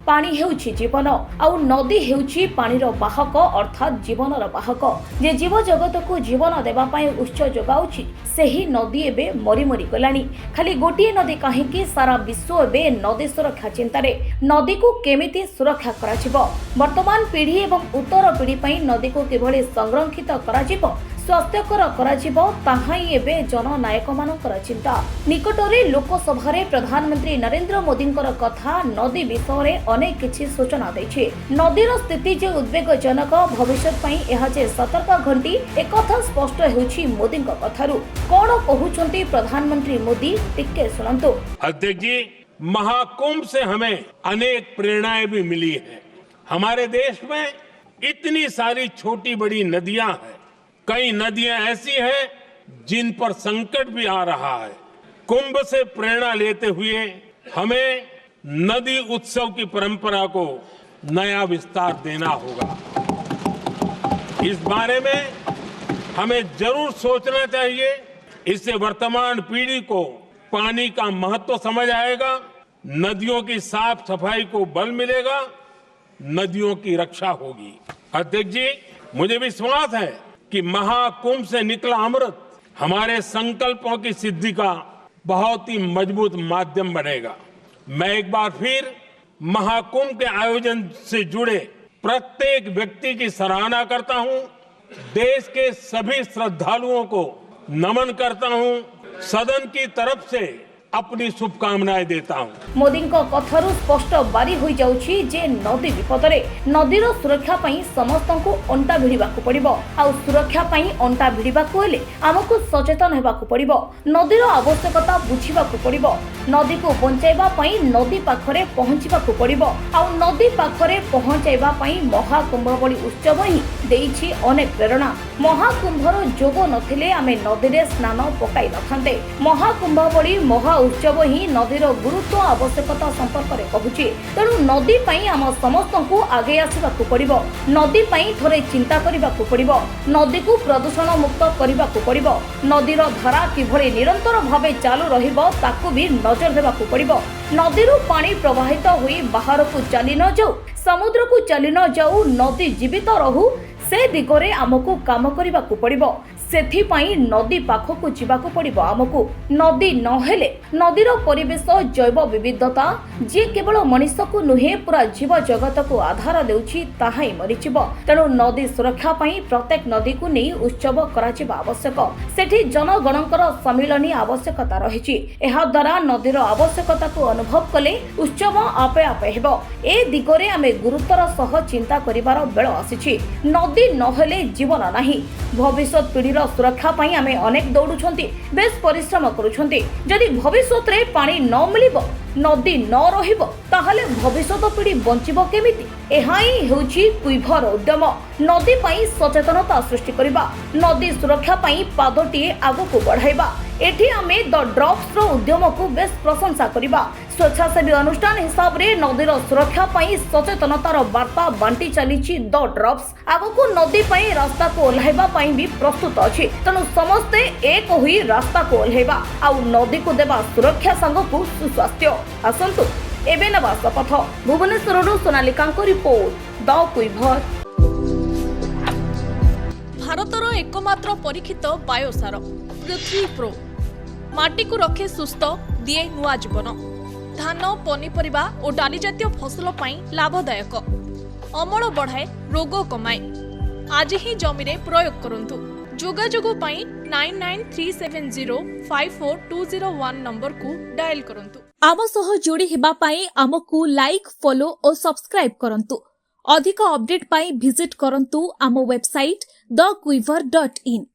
पानी हेउछि जीवन आउ नदी हेउछि पानीर बाहक अर्थात जीवनर बाहक जे जीव जगत को जीवन देवा पाई उत्स जोगाउछि सेही नदी एबे मरी मरी गलानी। खाली गोटिए नदी काहेकि सारा विश्व एबे नदी सुरक्षा चिंतारे नदी को केमिति सुरक्षा कराजिबो वर्तमान पीढ़ी एवं उत्तर पीढ़ी पई नदी को किभଳି संरक्षित कराजिबो स्वास्थ्यकर कराजिबो ताहाई एबे जननायक मानकर चिंता। निकटरे लोकसभा रे प्रधानमंत्री नरेंद्र मोदींकर कथा नदी विषय रे अनेक किछि सूचना दैछि। नदीर स्थिति जे उद्वेगजनक भविष्यत पई एहा जे सतर्क घंटी एकथा स्पष्ट हेउछि मोदींक कथारु। कोन कहउछंती प्रधानमंत्री मोदी टिके सुनंतु। अध्यक्ष जी, महाकुंभ से हमें अनेक प्रेरणाएं भी मिली है। हमारे देश में इतनी सारी छोटी बड़ी नदियां हैं, कई नदियां ऐसी हैं जिन पर संकट भी आ रहा है। कुंभ से प्रेरणा लेते हुए हमें नदी उत्सव की परंपरा को नया विस्तार देना होगा। इस बारे में हमें जरूर सोचना चाहिए। इससे वर्तमान पीढ़ी को पानी का महत्व समझ आएगा, नदियों की साफ सफाई को बल मिलेगा, नदियों की रक्षा होगी। अध्यक्ष जी, मुझे विश्वास है कि महाकुंभ से निकला अमृत हमारे संकल्पों की सिद्धि का बहुत ही मजबूत माध्यम बनेगा। मैं एक बार फिर महाकुंभ के आयोजन से जुड़े प्रत्येक व्यक्ति की सराहना करता हूं, देश के सभी श्रद्धालुओं को नमन करता हूं, सदन की तरफ से अपनी शुभकामनाएं देता हूं। मोदी कथारु स्पष्ट बारी हो जाउछि जे नदी विपदरे नदीर सुरक्षा पई समस्त को अंटा भिड़ाकू पड़िबो। आ सुरक्षा पई अंटा भिड़ाकू हेले हमकु सचेतन हेबाकू पड़िबो, नदीर आवश्यकता बुझिबाकू पड़िबो, नदी को बंचाइबा पई नदी पाखरे पहुंचीबाकू पड़िबो। आ नदी पाखरे पहुंचाइबा पई महाकुंभ भली उत्सव ही देइछि अनेक प्रेरणा। महाकुंभर जोग नथिले आमे नदीरे स्नान पकाई नथांते। महाकुंभ भली महा उत्सव ही नदीर गुरुत्व आवश्यकता संपर्क में कहूछि। तेणु नदी पई आम समस्त को आगे आसबाकू पड़िबो, नदी पई थोड़े चिंता करबाकू पड़िबो, नदी को प्रदूषण मुक्त करबाकू पड़िबो, नदीर धारा किभଳି निरंतर भावे चालू रहिबो ताकू भी नजर देबाकू पड़िबो। नदीरू पानी प्रवाहित होई बाहर को चली न जाऊ, समुद्र को चली न जाऊ, नदी जीवित रहू से दिगरे आमको काम करबाकू पड़िबो। सेथिपाई नदी पाखकू जीवाकू पड़िबो आमको। नदी नहेले नदीर परिवेश जैव विविधता जे केवल मनुष्य को नुहे पूरा जीव जगत को आधार देउछि ताहाई मरिचिबो। तेणु नदी सुरक्षा पई प्रत्येक नदी को नहीं उत्सव कराजिबा आवश्यक। सेठी जनगणकर सम्मिलनी आवश्यकता रहिछि। एहा द्वारा नदीर आवश्यकता को अनुभव कले उत्सव आपे आपे हेबो। ए दिगरे आमे गुरुत्वर सह चिंता करिवार बेळ आसीछि। नदी नहेले जीवन नाही। भविष्यत पीढ़ी सुरक्षा पई आमे अनेक दौड़ुछंती, बेस परिश्रम करूछंती। जदि भविष्यत रे पानी न मिलिबो, नदी न रहिबो, ताहाले भविष्यत पीढ़ी बंचिबो केमिति? एहाई हेउछि कुइभर उद्यम। नदी पई सचेतनता सृष्टि करिबा, नदी सुरक्षा पई पादटिए आगको बढ़ाइबा। एठी आमे द ड्रॉप्स रो उद्यम को बेस प्रशंसा करिबा। स्वेच्छासेवी अनुष्ठान हिसाब रे नदीर सुरक्षा पई सचेतनतार वार्ता बांटी चलीछि द ड्रॉप्स। आगको नदी पई रास्ता को ओल्हाइबा पई भी प्रस्तुत अछि। तेणु समस्ते एक होई रास्ता को ओल्हाइबा आउ नदी को देबा सुरक्षा संगକୁ सुस्वास्थ्य। आसंतु एबे नबा शपथ। भुवनेश्वरରୁ सोनालिकाଙ୍କ रिपोर्ट द कुइभर। भारतर एकमात्र परीक्षित बायोसार पृथ्वी प्रो माटी को रखे सुस्थ, दिए नुआ जीवन। धान, पनीपरिबा और डाली जातीय फसल पाई लाभदायक, अमल बढ़ाए, रोग कमाए। आज ही जमीरे प्रयोग करंतु। जोगाजोग पाई 9937054201 नंबर को डायल करंतु। आम सह जोड़ी हेबा पाई आमको लाइक, फॉलो और सब्सक्राइब करंतु। अधिक अपडेट पाई विजिट करंतु आम वेबसाइट thequiver.in।